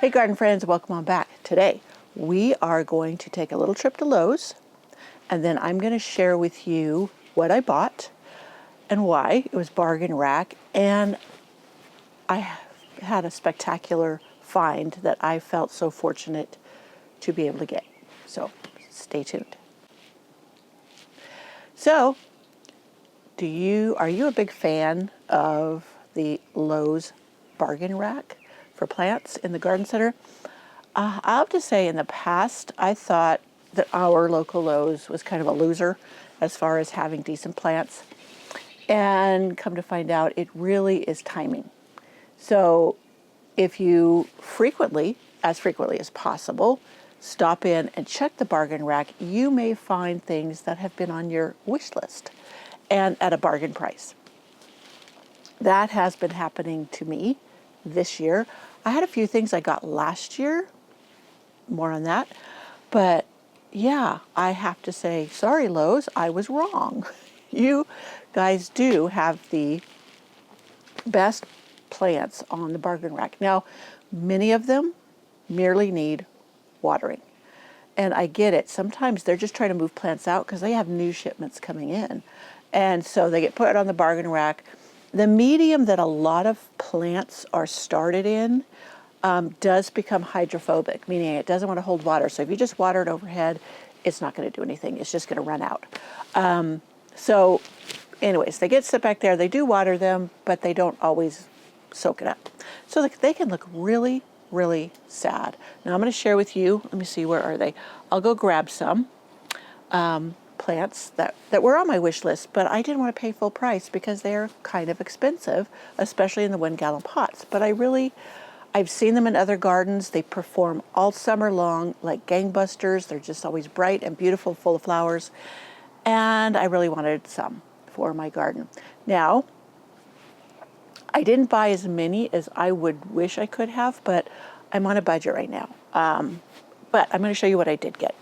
Hey garden friends, welcome on back. Today we are going to take a little trip to Lowe's, and then I'm going to share with you what I bought and why. It was bargain rack, and I had a spectacular find that I felt so fortunate to be able to get. So stay tuned. So are you a big fan of the Lowe's bargain rack for plants in the garden center? I'll have to say, in the past, I thought that our local Lowe's was kind of a loser as far as having decent plants. And come to find out, it really is timing. So if you as frequently as possible, stop in and check the bargain rack, you may find things that have been on your wish list and at a bargain price. That has been happening to me this year. I had a few things I got last year, more on that. But yeah, I have to say, sorry, Lowe's, I was wrong. You guys do have the best plants on the bargain rack. Now, many of them merely need watering. And I get it. Sometimes they're just trying to move plants out because they have new shipments coming in. And so they get put on the bargain rack. The medium that a lot of plants are started in does become hydrophobic, meaning it doesn't want to hold water. So if you just water it overhead, it's not going to do anything. It's just going to run out. So anyways, they get set back there. They do water them, but they don't always soak it up. So they can look really, really sad. Now I'm going to share with you, let me see, where are they? I'll go grab some plants that were on my wish list, but I didn't want to pay full price because they're kind of expensive, especially in the 1-gallon pots. But I've seen them in other gardens. They perform all summer long like gangbusters. They're just always bright and beautiful, full of flowers. And I really wanted some for my garden. Now, I didn't buy as many as I would wish I could have, but I'm on a budget right now. But I'm going to show you what I did get.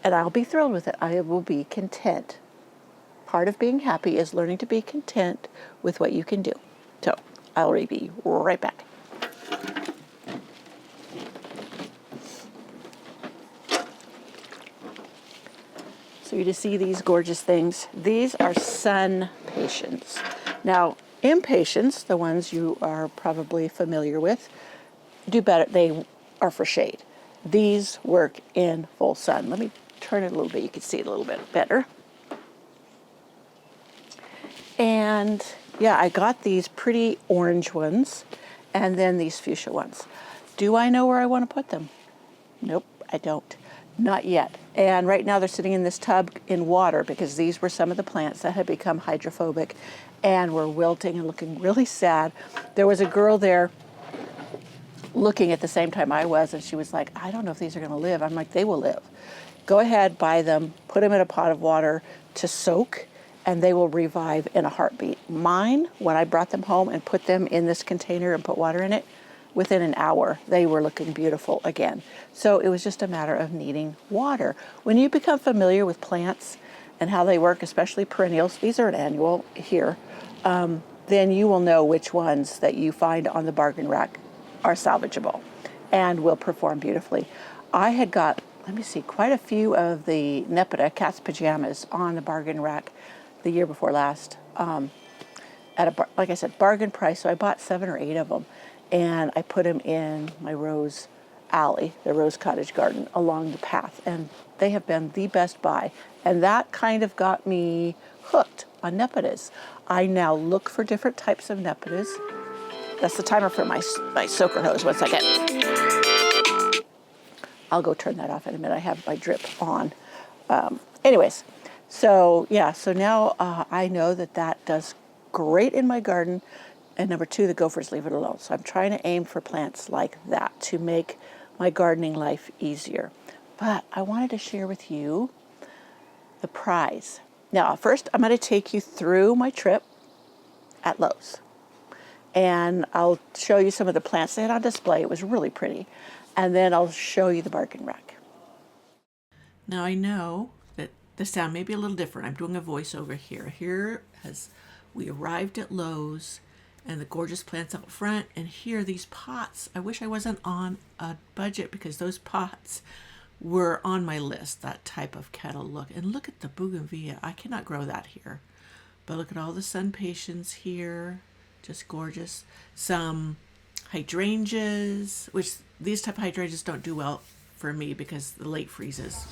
And I'll be thrilled with it. I will be content. Part of being happy is learning to be content with what you can do. So I'll be right back. So you just see these gorgeous things. These are sunpatiens. Now, impatiens, the ones you are probably familiar with, do better. They are for shade. These work in full sun. Let me turn it a little bit. You can see it a little bit better. And yeah, I got these pretty orange ones and then these fuchsia ones. Do I know where I want to put them? Nope, I don't. Not yet. And right now they're sitting in this tub in water because these were some of the plants that had become hydrophobic and were wilting and looking really sad. There was a girl there looking at the same time I was, and she was like, I don't know if these are going to live. I'm like, they will live. Go ahead, buy them, put them in a pot of water to soak, and they will revive in a heartbeat. Mine, when I brought them home and put them in this container and put water in it, within an hour, they were looking beautiful again. So it was just a matter of needing water. When you become familiar with plants and how they work, especially perennials, these are an annual here, then you will know which ones that you find on the bargain rack are salvageable and will perform beautifully. I had got, let me see, quite a few of the Nepeta cat's pajamas on the bargain rack the year before last at a, like I said, bargain price. So I bought 7 or 8 of them, and I put them in my rose alley, the rose cottage garden, along the path, and they have been the best buy. And that kind of got me hooked on Nepetas. I now look for different types of Nepetas. That's the timer for my soaker hose. 1 second. I'll go turn that off in a minute. I have my drip on. Anyways, so yeah, so now I know that does great in my garden. And number 2, the gophers leave it alone. So I'm trying to aim for plants like that to make my gardening life easier. But I wanted to share with you the prize. Now, first, I'm going to take you through my trip at Lowe's. And I'll show you some of the plants they had on display. It was really pretty. And then I'll show you the bargain rack. Now, I know that the sound may be a little different. I'm doing a voiceover here. Here, as we arrived at Lowe's, and the gorgeous plants out front. And here, these pots. I wish I wasn't on a budget because those pots were on my list, that type of kettle look. And look at the bougainvillea. I cannot grow that here. But look at all the sunpatiens here. Just gorgeous. Some hydrangeas, which these type of hydrangeas don't do well for me because the late freezes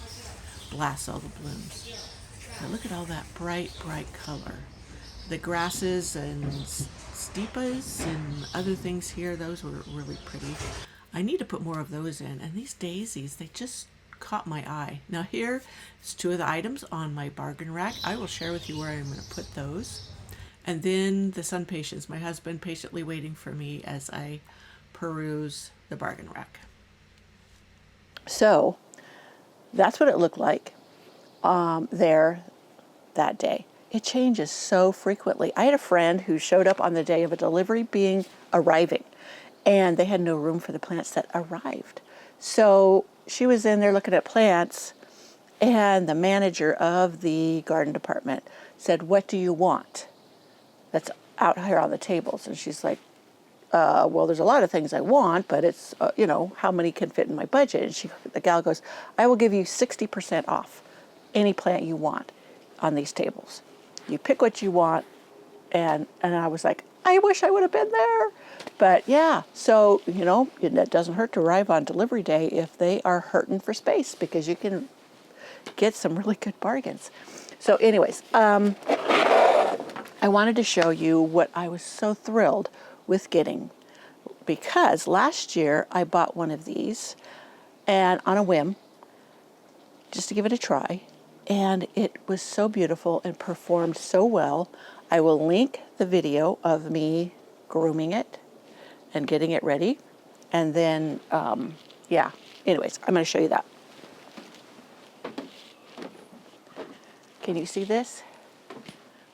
blasts all the blooms. But look at all that bright, bright color. The grasses and steepas and other things here, those were really pretty. I need to put more of those in. And these daisies, they just caught my eye. Now here is 2 of the items on my bargain rack. I will share with you where I'm going to put those. And then the sunpatiens, my husband patiently waiting for me as I peruse the bargain rack. So that's what it looked like there that day. It changes so frequently. I had a friend who showed up on the day of a delivery arriving, and they had no room for the plants that arrived. So she was in there looking at plants, and the manager of the garden department said, "What do you want that's out here on the tables?" And she's like, well, there's a lot of things I want, but it's, how many can fit in my budget? And the gal goes, "I will give you 60% off any plant you want on these tables. You pick what you want." And I was like, I wish I would have been there. But yeah, so, it doesn't hurt to arrive on delivery day if they are hurting for space, because you can get some really good bargains. So anyways, I wanted to show you what I was so thrilled with getting, because last year I bought one of these and on a whim, just to give it a try, and it was so beautiful and performed so well. I will link the video of me grooming it and getting it ready, and then anyways, I'm going to show you that. Can you see this?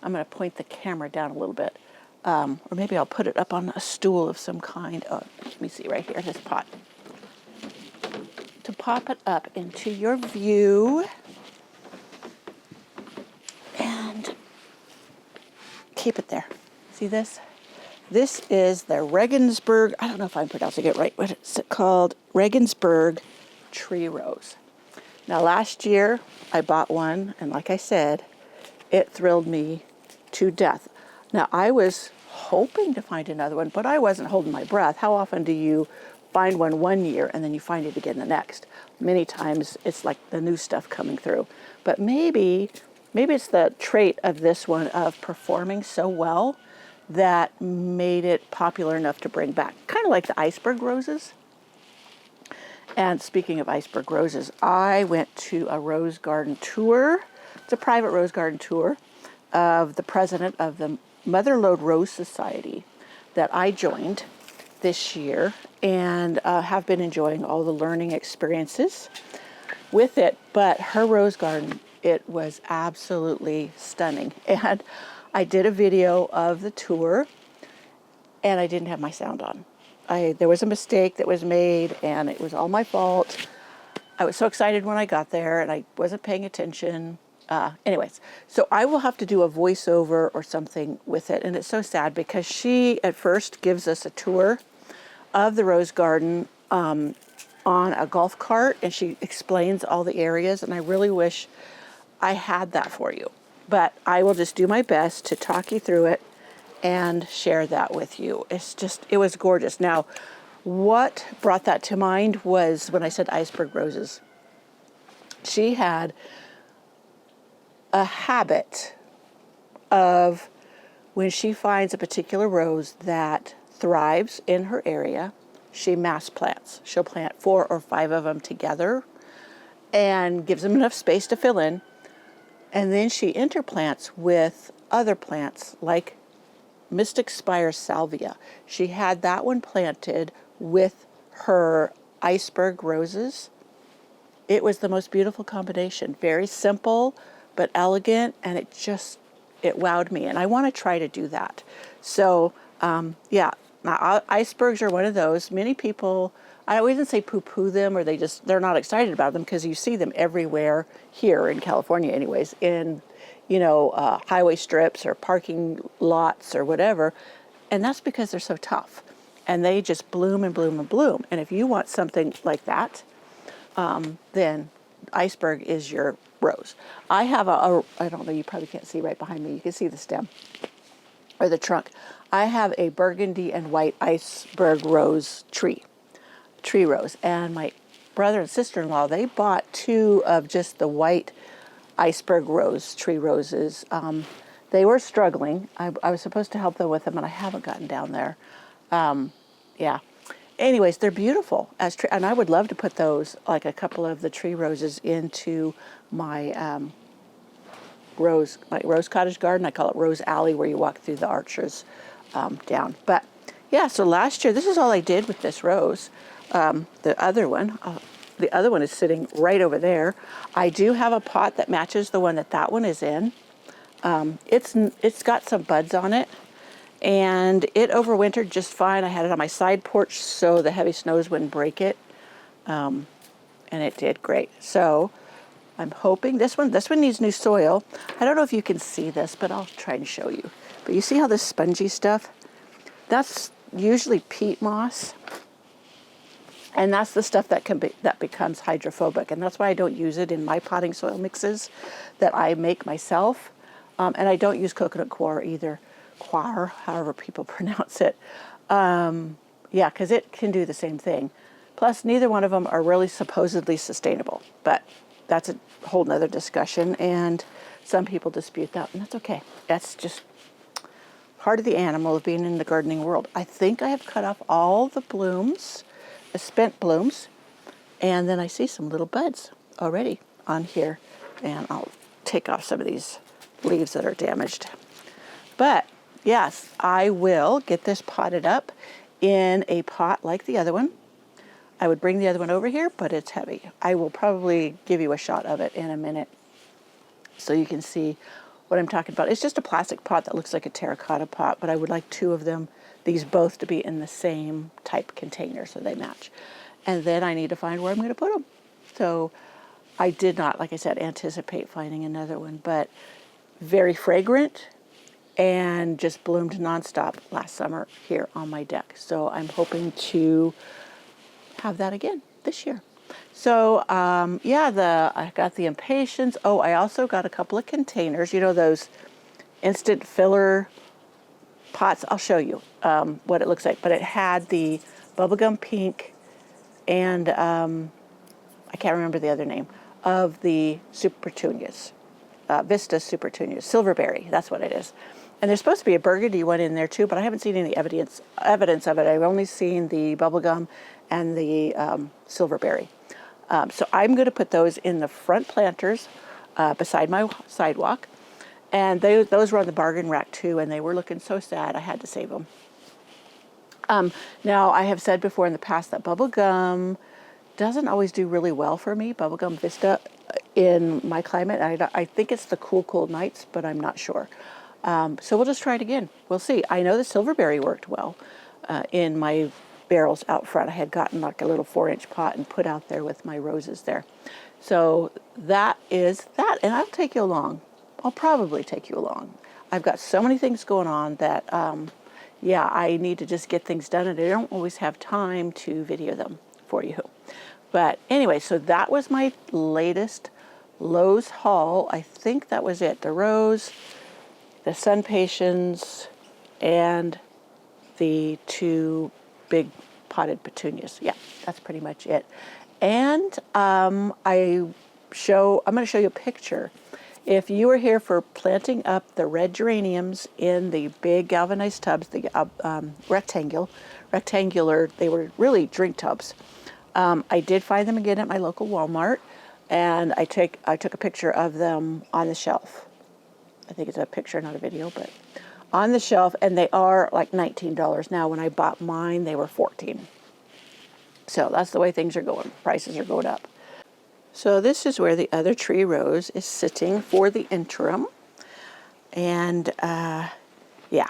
I'm going to point the camera down a little bit. Or maybe I'll put it up on a stool of some kind. Oh, let me see right here, this pot. To pop it up into your view. And keep it there. See this? This is the Regensburg, I don't know if I'm pronouncing it right, what is it called? Regensburg tree rose. Now last year I bought one, and like I said, it thrilled me to death. Now I was hoping to find another one, but I wasn't holding my breath. How often do you find one year and then you find it again the next? Many times it's like the new stuff coming through. But maybe it's the trait of this one of performing so well that made it popular enough to bring back. Kind of like the iceberg roses. And speaking of iceberg roses, I went to a rose garden tour. It's a private rose garden tour of the president of the Mother Lowe Rose Society that I joined this year, and have been enjoying all the learning experiences with it. But her rose garden, it was absolutely stunning. And I did a video of the tour, and I didn't have my sound on. There was a mistake that was made, and it was all my fault. I was so excited when I got there, and I wasn't paying attention. Anyways, so I will have to do a voiceover or something with it. And it's so sad because she at first gives us a tour of the rose garden on a golf cart, and she explains all the areas. And I really wish I had that for you, but I will just do my best to talk you through it and share that with you. It was gorgeous. Now, what brought that to mind was when I said iceberg roses. She had a habit of, when she finds a particular rose that thrives in her area, she mass plants. She'll plant 4 or 5 of them together and gives them enough space to fill in. And then she interplants with other plants like Mystic Spire Salvia. She had that one planted with her iceberg roses. It was the most beautiful combination. Very simple, but elegant, and it wowed me. And I want to try to do that. So, now, icebergs are one of those. Many people, I wouldn't say poo-poo them, or they're not excited about them, because you see them everywhere here in California anyways, in highway strips or parking lots or whatever. And that's because they're so tough. And they just bloom and bloom and bloom. And if you want something like that, then iceberg is your rose. I have I don't know, you probably can't see right behind me. You can see the stem or the trunk. I have a burgundy and white iceberg rose tree rose. And my brother and sister-in-law, they bought 2 of just the white iceberg rose, tree roses. They were struggling. I was supposed to help them with them, and I haven't gotten down there. Yeah. Anyways, they're beautiful and I would love to put those, like a couple of the tree roses, into my rose cottage garden. I call it Rose Alley, where you walk through the arches down. But yeah, so last year, this is all I did with this rose. The other one is sitting right over there. I do have a pot that matches the one that one is in. It's got some buds on it, and it overwintered just fine. I had it on my side porch so the heavy snows wouldn't break it, and it did great. So I'm hoping this one needs new soil. I don't know if you can see this, but I'll try and show you. But you see how this spongy stuff? That's usually peat moss. And that's the stuff that becomes hydrophobic, and that's why I don't use it in my potting soil mixes that I make myself. And I don't use coconut coir either, coir, however people pronounce it. Yeah, because it can do the same thing. Plus, neither one of them are really supposedly sustainable, but that's a whole nother discussion, and some people dispute that, and that's okay. That's just part of the animal of being in the gardening world. I think I have cut off all the blooms, the spent blooms, and then I see some little buds already on here, and I'll take off some of these leaves that are damaged. But yes, I will get this potted up in a pot like the other one. I would bring the other one over here, but it's heavy. I will probably give you a shot of it in a minute so you can see what I'm talking about. It's just a plastic pot that looks like a terracotta pot, but I would like 2 of them, these both, to be in the same type container so they match. And then I need to find where I'm going to put them. So I did not, like I said, anticipate finding another one, but very fragrant and just bloomed nonstop last summer here on my deck. So I'm hoping to have that again this year. So yeah, I got the impatiens. Oh, I also got a couple of containers. You know those instant filler pots? I'll show you what it looks like. But it had the bubblegum pink and I can't remember the other name of the super petunias, Vista super petunias, silverberry. That's what it is. And there's supposed to be a burgundy one in there too, but I haven't seen any evidence of it. I've only seen the bubblegum and the silverberry. So I'm going to put those in the front planters beside my sidewalk. And those were on the bargain rack too, and they were looking so sad I had to save them. Now, I have said before in the past that bubblegum doesn't always do really well for me, bubblegum Vista, in my climate. I think it's the cool nights, but I'm not sure. So we'll just try it again. We'll see. I know the silverberry worked well in my barrels out front. I had gotten like a little 4-inch pot and put out there with my roses there. So that is that, and I'll take you along. I'll probably take you along. I've got so many things going on that, yeah, I need to just get things done, and I don't always have time to video them for you. But anyway, so that was my latest Lowe's haul. I think that was it. The rose, the sunpatiens, and the 2 big potted petunias. Yeah, that's pretty much it. And I'm going to show you a picture. If you were here for planting up the red geraniums in the big galvanized tubs, the rectangular, they were really drink tubs. I did find them again at my local Walmart, and I took a picture of them on the shelf. I think it's a picture, not a video, but on the shelf, and they are like $19 now. When I bought mine, they were $14. So that's the way things are going. Prices are going up. So this is where the other tree rose is sitting for the interim. And yeah,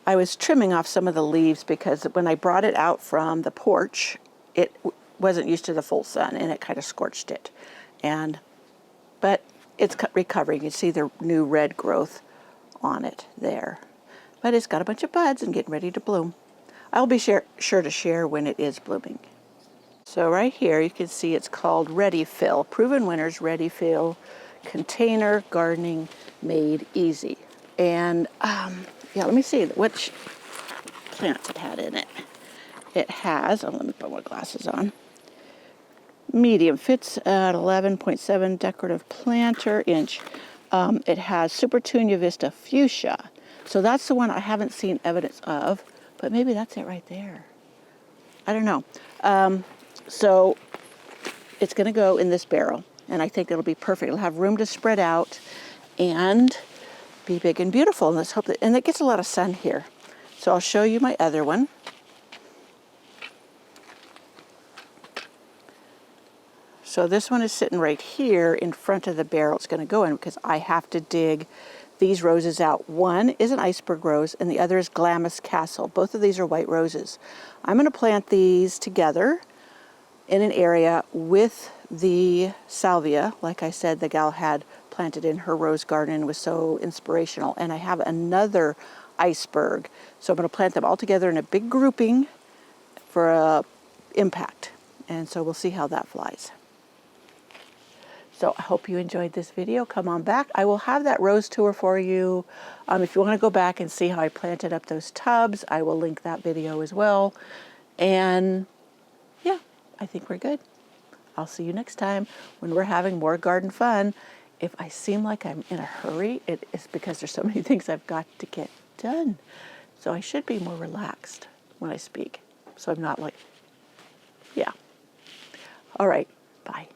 I was trimming off some of the leaves because when I brought it out from the porch, it wasn't used to the full sun and it kind of scorched it. But it's recovering. You see the new red growth on it there. but it's got a bunch of buds and getting ready to bloom. I'll be sure to share when it is blooming. So right here you can see it's called Ready Fill, Proven Winners Ready Fill Container Gardening Made Easy. And yeah, let me see which plants it had in it. It has, let me put my glasses on. Medium, fits at 11.7 decorative planter inch. It has Supertunia Vista Fuchsia. So that's the one I haven't seen evidence of, but maybe that's it right there. I don't know. So it's going to go in this barrel, and I think it'll be perfect. It'll have room to spread out and be big and beautiful. And let's hope that, and it gets a lot of sun here. So I'll show you my other one. So this one is sitting right here in front of the barrel it's going to go in because I have to dig these roses out. One is an iceberg rose and the other is Glamis Castle. Both of these are white roses. I'm going to plant these together in an area with the salvia. Like I said, the gal had planted in her rose garden and was so inspirational. And I have another iceberg. So I'm going to plant them all together in a big grouping for impact. And so we'll see how that flies. So I hope you enjoyed this video. Come on back. I will have that rose tour for you. If you want to go back and see how I planted up those tubs, I will link that video as well. And yeah, I think we're good. I'll see you next time when we're having more garden fun. If I seem like I'm in a hurry, it is because there's so many things I've got to get done. So I should be more relaxed when I speak. So I'm not like, yeah. All right, bye.